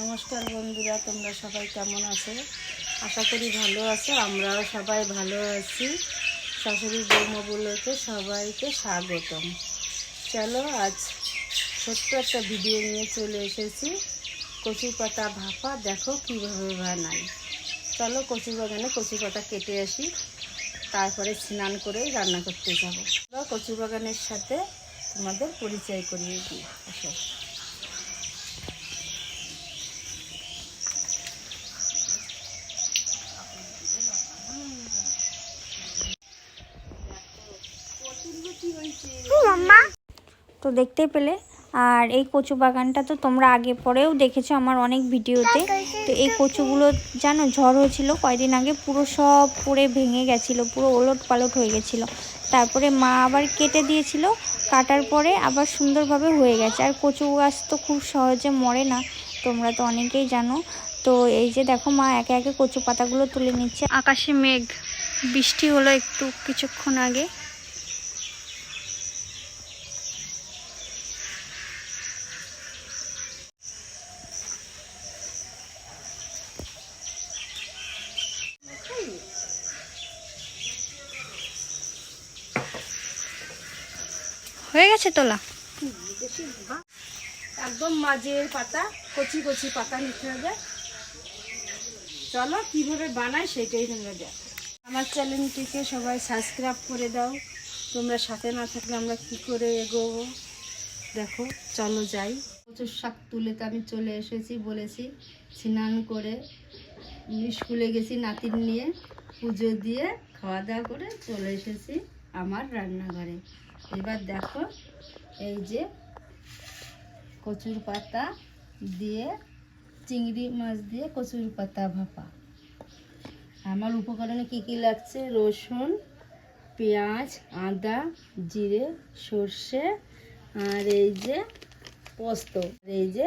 নমস্কার বন্ধুরা, তোমরা সবাই কেমন আছো? আশা করি ভালো আছো। আমরাও সবাই ভালো আছি। শাশুড়ি বৌমাগুলোকে সবাইকে স্বাগতম। চলো, আজ ছোট্ট একটা ভিডিও নিয়ে চলে এসেছি। কচু পাতা ভাপা দেখো কীভাবে বানাই। চলো কচু বাগানে কচু পাতা কেটে আসি, তারপরে স্নান করেই রান্না করতে যাবো। কচু বাগানের সাথে তোমাদের পরিচয় করিয়ে দিই। আসো। তো দেখতেই পেলে, আর এই কচু বাগানটা তো তোমরা আগে পরেও দেখেছো আমার অনেক ভিডিওতে। তো এই কচুগুলো জানো, ঝড় হয়েছিল কয়দিন আগে, পুরো সব পড়ে ভেঙে গেছিলো, পুরো ওলট পালট হয়ে গেছিলো। তারপরে মা আবার কেটে দিয়েছিল, কাটার পরে আবার সুন্দরভাবে হয়ে গেছে। আর কচু গাছ তো খুব সহজে মরে না, তোমরা তো অনেকেই জানো। তো এই যে দেখো, মা একে একে কচু পাতাগুলো তুলে নিচ্ছে। আকাশে মেঘ, বৃষ্টি হলো একটু কিছুক্ষণ আগে। হয়ে গেছে তোলা, একদম মাঝের পাতা, কচি কচি পাতা নিতে হবে। চলো কিভাবে বানাই সেটাই তোমরা দেখো। আমার চ্যানেলটিকে সবাই সাবস্ক্রাইব করে দাও। তোমরা সাথে না থাকলে আমরা কি করে এগোবো। দেখো, চলো যাই। কচুর শাক তুলে তো আমি চলে এসেছি, বলেছি স্নান করে স্কুলে গেছি নাতির নিয়ে, পুজো দিয়ে খাওয়া দাওয়া করে চলে এসেছি আমার রান্নাঘরে। এবার দেখো, এই যে কচুর পাতা দিয়ে, চিংড়ি মাছ দিয়ে কচুর পাতা ভাপা। আমার উপকরণে কী কী লাগছে: রসুন, পেঁয়াজ, আদা, জিরে, সর্ষে, আর এই যে পোস্ত, এই যে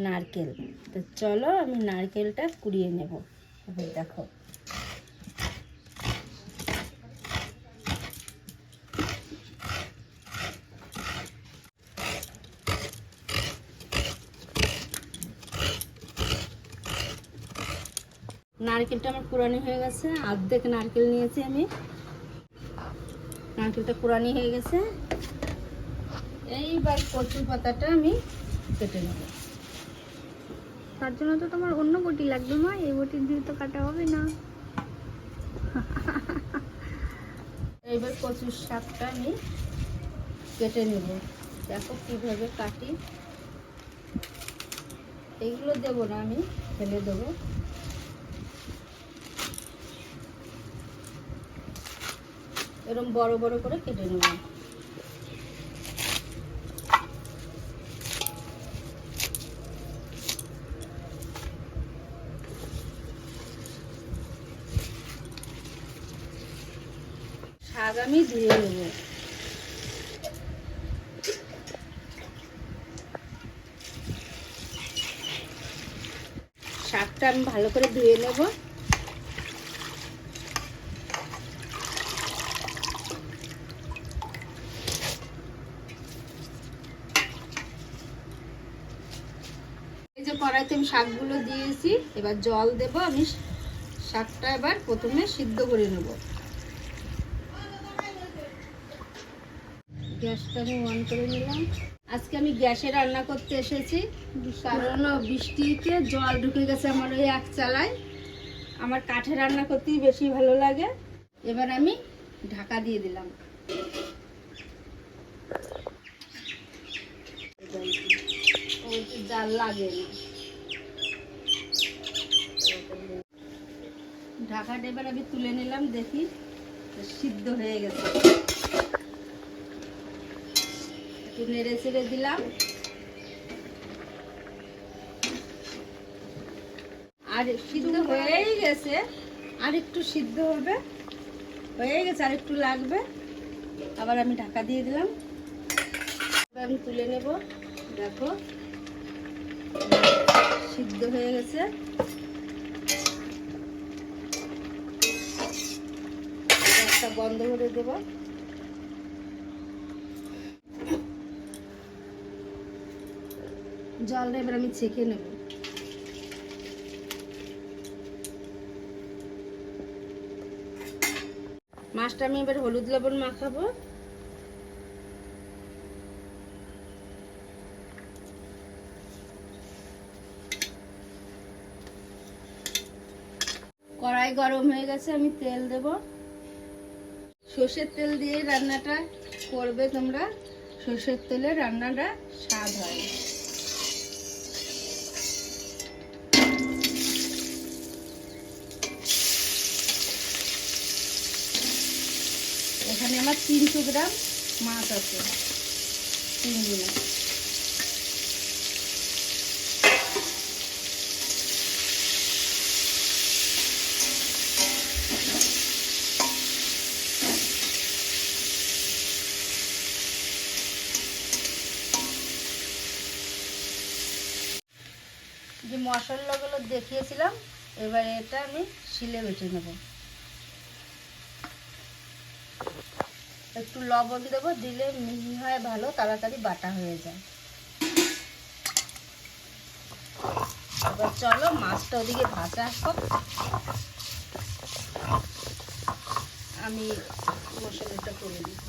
নারকেল। তো চলো আমি নারকেলটা কুড়িয়ে নেব। এবার দেখো, নারকেলটা আমার কুড়ানি হয়ে গেছে। অর্ধেক নারকেল নিয়েছি আমি, নারকেলটা কুড়ানি হয়ে গেছে। এইবার কচু পাতাটা আমি কেটে নেব। তার জন্য তো তোমার অন্য বটি লাগবে মা, এই বটি দিয়ে তো কাটা হবে না। এইবার কচুর শাকটা আমি কেটে নেব। দেখো কীভাবে কাটি। এইগুলো দেবো না, আমি ফেলে দেবো। এরকম বড় বড় করে কেটে নেব। শাক আমি ধুয়ে নেব। শাকটা আমি ভালো করে ধুয়ে নেব। এই যে কড়াইতে আমি শাকগুলো দিয়েছি, এবার জল দেব। আমি শাকটা এবার প্রথমে সিদ্ধ করে নেব। গ্যাসটা আমি অন করে নিলাম। আজকে আমি গ্যাসে রান্না করতে এসেছি, কারণ বৃষ্টিতে জল ঢুকে গেছে আমার ওই এক চালায়। আমার কাঠে রান্না করতেই বেশি ভালো লাগে। এবার আমি ঢাকা দিয়ে দিলাম। জাল লাগে না। ঢাকাটা এবার আমি তুলে নিলাম, দেখি সিদ্ধ হয়ে গেছে। একটু নেড়ে চেড়ে দিলাম। আর সিদ্ধ হয়েই গেছে, আর একটু সিদ্ধ হবে। হয়ে গেছে, আর একটু লাগবে। আবার আমি ঢাকা দিয়ে দিলাম। এবার আমি তুলে নেব। দেখো সিদ্ধ হয়ে গেছে। গ্যাসটা বন্ধ করে দেব। জলটা এবার আমি ছেঁকে নেব। মাছটা আমি এবার হলুদ লবণ মাখাবো। কড়াই গরম হয়ে গেছে, আমি তেল দেব। সর্ষের তেল দিয়ে রান্নাটা করবে তোমরা, সর্ষের তেলে রান্নাটা স্বাদ হয়। এখানে আমার 300 গ্রাম মাছ আছে, চিংড়ি মাছ। যে মশলাগুলো দেখিয়েছিলাম, এবার এটা আমি শিলে বেটে নেব। একটু লবণ দেবো, দিলে মিহি হয় ভালো, তাড়াতাড়ি বাটা হয়ে যায়। এবার চলো মাছটা ওদিকে ভাজা হোক, আমি মশলাটা করে দিই।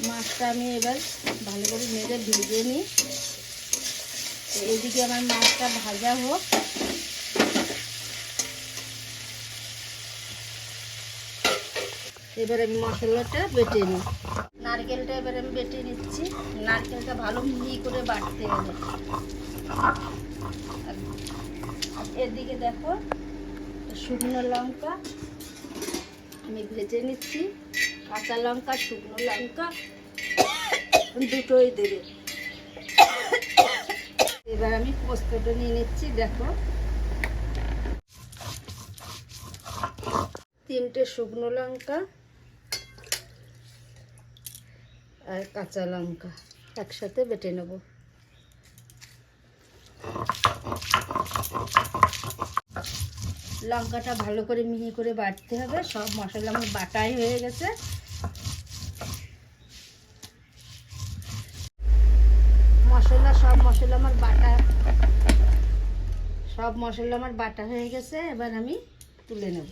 মাছটা আমি এবার ভালো করে নেড়ে ভেজে নিই। এদিকে আমার মাছটা ভাজা হোক। এবার আমি মশলাটা বেটে নিই। নারকেলটা এবার আমি বেটে নিচ্ছি। নারকেলটা ভালো মিহি করে বাটতে হবে। এদিকে দেখো শুকনো লঙ্কা আমি ভেজে নিচ্ছি। কাঁচা লঙ্কা, শুকনো লঙ্কা দুটোই দেবে। এবার আমি পোস্তটা নিয়ে নিচ্ছি। দেখো 3টে শুকনো লঙ্কা আর কাঁচা লঙ্কা একসাথে বেটে নেব। লঙ্কাটা ভালো করে মিহি করে বাটতে হবে। সব মশলা আমার বাটাই হয়ে গেছে। সব মশলা আমার বাটা হয়ে গেছে। এবার আমি তুলে নেব।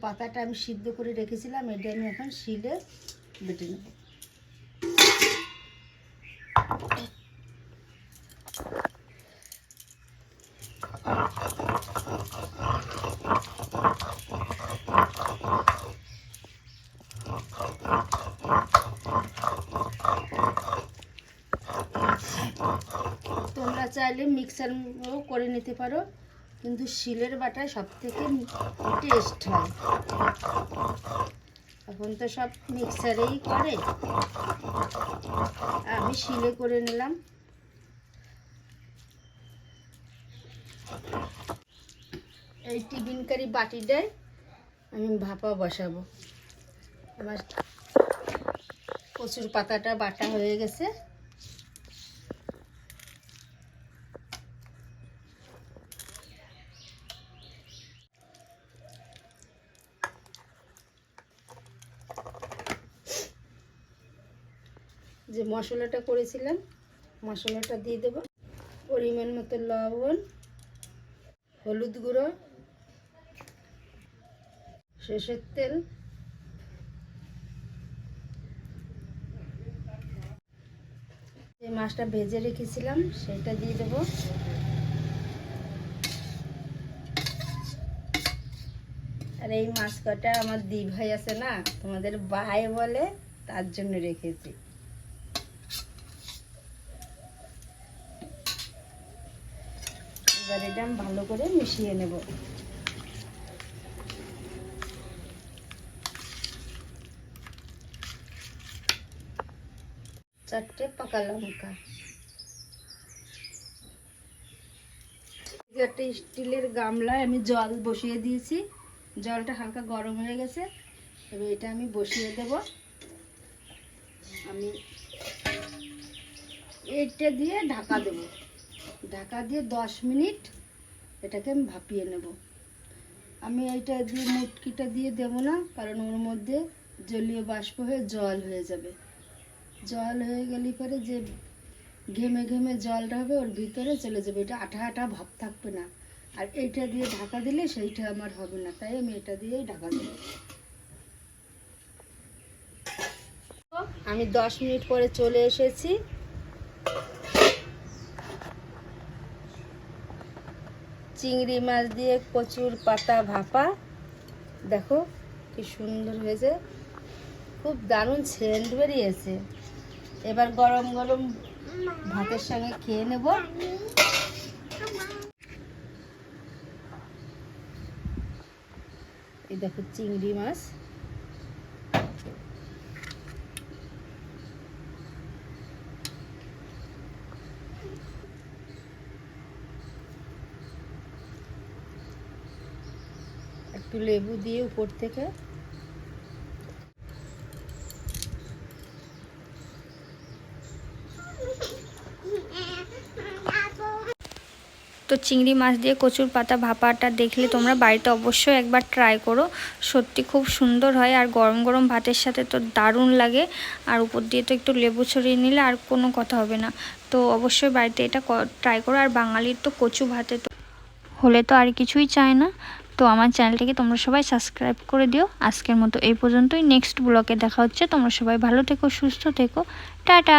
পাতাটা আমি সিদ্ধ করে রেখেছিলাম, এটা আমি এখন শিলে বেটে নেব। তোমরা চাইলে মিক্সারও করে নিতে পারো, কিন্তু শিলের বাটায় সব থেকে টেস্ট হয়। এখন তো সব মিক্সারেই করে, আমি শিলে করে নিলাম। এই টিফিনকারি বাটিটায় আমি ভাপা বসাবো। আমার কচুর পাতাটা বাটা হয়ে গেছে। যে মশলাটা করেছিলাম, মশলাটা দিয়ে দেবো। পরিমাণ মতো লবণ, হলুদ গুঁড়ো, সরষের তেল, যে মাছটা ভেজে রেখেছিলাম সেটা দিয়ে দেবো। আর এই মাছ কটা আমার দি ভাই আছে না, তোমাদের ভাই বলে, তার জন্য রেখেছি। এবার এটা আমি ভালো করে মিশিয়ে নেব। চারটে পাকা লঙ্কা। একটা স্টিলের গামলায় আমি জল বসিয়ে দিয়েছি। জলটা হালকা গরম হয়ে গেছে। এবার এটা আমি বসিয়ে দেব। আমি এটা দিয়ে ঢাকা দেব। ঢাকা দিয়ে 10 মিনিট এটাকে আমি ভাপিয়ে নেব। আমি এইটা দিয়ে মুটকিটা দিয়ে দেবো না, কারণ ওর মধ্যে জলীয় বাষ্প হয়ে জল হয়ে যাবে। জল হয়ে গেলে পরে যে ঘেমে ঘেমে জলটা হবে ওর ভিতরে চলে যাবে, এটা আঠা আঠা ভাব থাকবে না। আর এইটা দিয়ে ঢাকা দিলে সেইটা আমার হবে না, তাই আমি এটা দিয়েই ঢাকা দেব। আমি 10 মিনিট পরে চলে এসেছি। চিংড়ি মাছ দিয়ে কচুর পাতা ভাপা, দেখো কি সুন্দর হয়েছে, খুব দারুণ সেন্ট বেরিয়েছে। এবার গরম গরম ভাতের সঙ্গে খেয়ে নেব। এই দেখো চিংড়ি মাছ, একটু লেবু দিয়ে উপর থেকে। তো চিংড়ি মাছ দিয়ে কচুর পাতা ভাপাটা দেখলে তোমরা বাড়িতে অবশ্যই একবার ট্রাই করো, সত্যি খুব সুন্দর হয়। আর গরম গরম ভাতের সাথে তো দারুণ লাগে, আর উপর দিয়ে তো একটু লেবু ছড়িয়ে নিলে আর কোনো কথা হবে না। তো অবশ্যই বাড়িতে এটা ট্রাই করো। আর বাঙালির তো কচু ভাতে তো হলে তো আর কিছুই চায় না। তো আমার চ্যানেলটাকে তোমরা সবাই সাবস্ক্রাইব করে দিও। আজকের মতো এই পর্যন্তই, নেক্সট ব্লগে দেখা হচ্ছে। তোমরা সবাই ভালো থেকো, সুস্থ থেকো, টাটা।